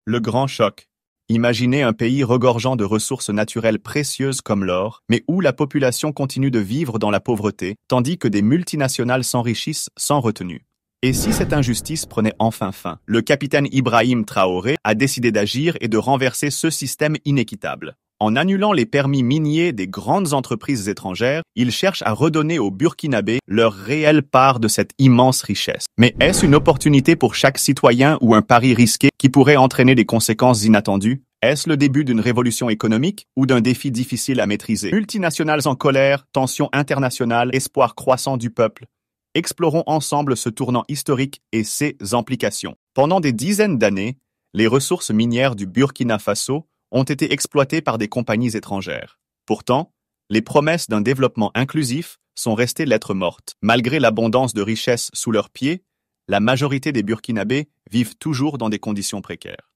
Le grand choc. Imaginez un pays regorgeant de ressources naturelles précieuses comme l'or, mais où la population continue de vivre dans la pauvreté, tandis que des multinationales s'enrichissent sans retenue. Et si cette injustice prenait enfin fin? Le capitaine Ibrahim Traoré a décidé d'agir et de renverser ce système inéquitable. En annulant les permis miniers des grandes entreprises étrangères, il cherche à redonner aux Burkinabés leur réelle part de cette immense richesse. Mais est-ce une opportunité pour chaque citoyen ou un pari risqué qui pourrait entraîner des conséquences inattendues? Est-ce le début d'une révolution économique ou d'un défi difficile à maîtriser? Multinationales en colère, tensions internationales, espoir croissant du peuple. Explorons ensemble ce tournant historique et ses implications. Pendant des dizaines d'années, les ressources minières du Burkina Faso ont été exploitées par des compagnies étrangères. Pourtant, les promesses d'un développement inclusif sont restées lettres mortes. Malgré l'abondance de richesses sous leurs pieds, la majorité des Burkinabés vivent toujours dans des conditions précaires.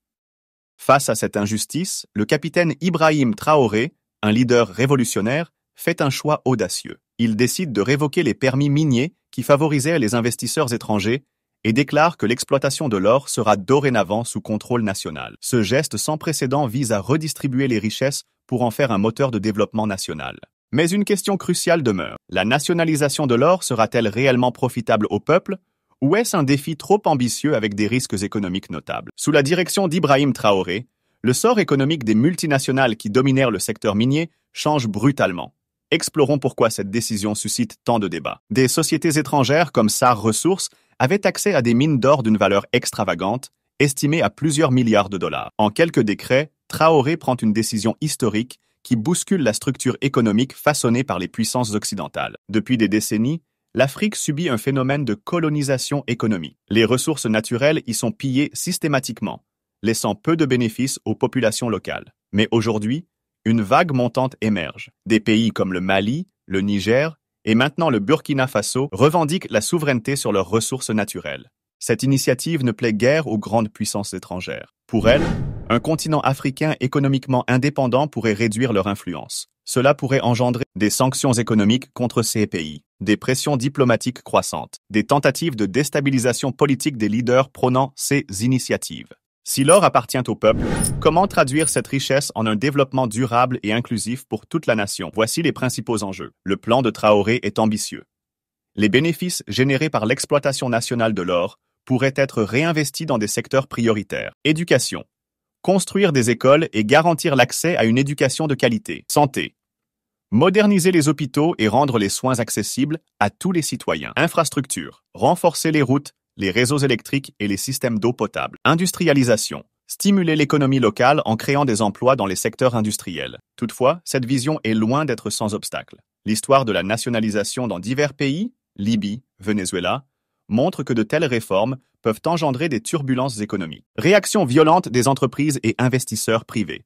Face à cette injustice, le capitaine Ibrahim Traoré, un leader révolutionnaire, fait un choix audacieux. Il décide de révoquer les permis miniers qui favorisaient les investisseurs étrangers et déclare que l'exploitation de l'or sera dorénavant sous contrôle national. Ce geste sans précédent vise à redistribuer les richesses pour en faire un moteur de développement national. Mais une question cruciale demeure. La nationalisation de l'or sera-t-elle réellement profitable au peuple, ou est-ce un défi trop ambitieux avec des risques économiques notables? Sous la direction d'Ibrahim Traoré, le sort économique des multinationales qui dominèrent le secteur minier change brutalement. Explorons pourquoi cette décision suscite tant de débats. Des sociétés étrangères comme SAR Ressources avaient accès à des mines d'or d'une valeur extravagante, estimée à plusieurs milliards de dollars. En quelques décrets, Traoré prend une décision historique qui bouscule la structure économique façonnée par les puissances occidentales. Depuis des décennies, l'Afrique subit un phénomène de colonisation économique. Les ressources naturelles y sont pillées systématiquement, laissant peu de bénéfices aux populations locales. Mais aujourd'hui, une vague montante émerge. Des pays comme le Mali, le Niger et maintenant le Burkina Faso revendiquent la souveraineté sur leurs ressources naturelles. Cette initiative ne plaît guère aux grandes puissances étrangères. Pour elles, un continent africain économiquement indépendant pourrait réduire leur influence. Cela pourrait engendrer des sanctions économiques contre ces pays, des pressions diplomatiques croissantes, des tentatives de déstabilisation politique des leaders prônant ces initiatives. Si l'or appartient au peuple, comment traduire cette richesse en un développement durable et inclusif pour toute la nation? Voici les principaux enjeux. Le plan de Traoré est ambitieux. Les bénéfices générés par l'exploitation nationale de l'or pourraient être réinvestis dans des secteurs prioritaires. Éducation. Construire des écoles et garantir l'accès à une éducation de qualité. Santé. Moderniser les hôpitaux et rendre les soins accessibles à tous les citoyens. Infrastructure. Renforcer les routes, les réseaux électriques et les systèmes d'eau potable. Industrialisation. Stimuler l'économie locale en créant des emplois dans les secteurs industriels. Toutefois, cette vision est loin d'être sans obstacle. L'histoire de la nationalisation dans divers pays, Libye, Venezuela, montre que de telles réformes peuvent engendrer des turbulences économiques. Réaction violente des entreprises et investisseurs privés.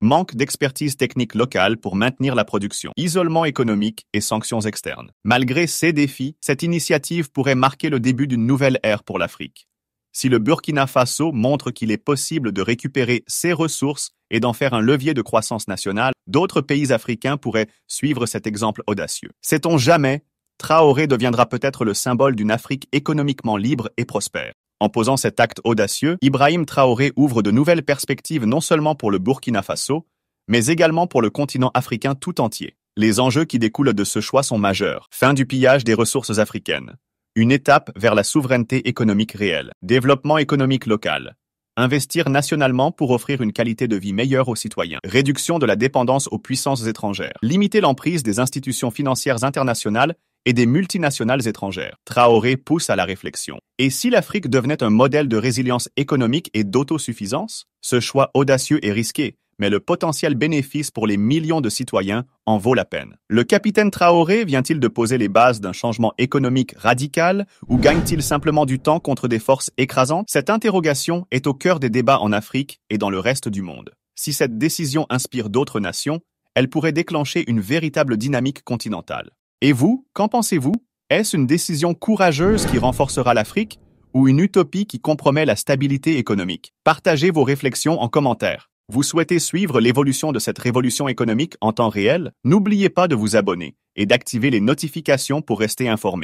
Manque d'expertise technique locale pour maintenir la production, isolement économique et sanctions externes. Malgré ces défis, cette initiative pourrait marquer le début d'une nouvelle ère pour l'Afrique. Si le Burkina Faso montre qu'il est possible de récupérer ses ressources et d'en faire un levier de croissance nationale, d'autres pays africains pourraient suivre cet exemple audacieux. Sait-on jamais, Traoré deviendra peut-être le symbole d'une Afrique économiquement libre et prospère. En posant cet acte audacieux, Ibrahim Traoré ouvre de nouvelles perspectives non seulement pour le Burkina Faso, mais également pour le continent africain tout entier. Les enjeux qui découlent de ce choix sont majeurs. Fin du pillage des ressources africaines. Une étape vers la souveraineté économique réelle. Développement économique local. Investir nationalement pour offrir une qualité de vie meilleure aux citoyens. Réduction de la dépendance aux puissances étrangères. Limiter l'emprise des institutions financières internationales et des multinationales étrangères. Traoré pousse à la réflexion. Et si l'Afrique devenait un modèle de résilience économique et d'autosuffisance? Ce choix audacieux est risqué, mais le potentiel bénéfice pour les millions de citoyens en vaut la peine. Le capitaine Traoré vient-il de poser les bases d'un changement économique radical ou gagne-t-il simplement du temps contre des forces écrasantes? Cette interrogation est au cœur des débats en Afrique et dans le reste du monde. Si cette décision inspire d'autres nations, elle pourrait déclencher une véritable dynamique continentale. Et vous, qu'en pensez-vous? Est-ce une décision courageuse qui renforcera l'Afrique ou une utopie qui compromet la stabilité économique? Partagez vos réflexions en commentaire. Vous souhaitez suivre l'évolution de cette révolution économique en temps réel? N'oubliez pas de vous abonner et d'activer les notifications pour rester informé.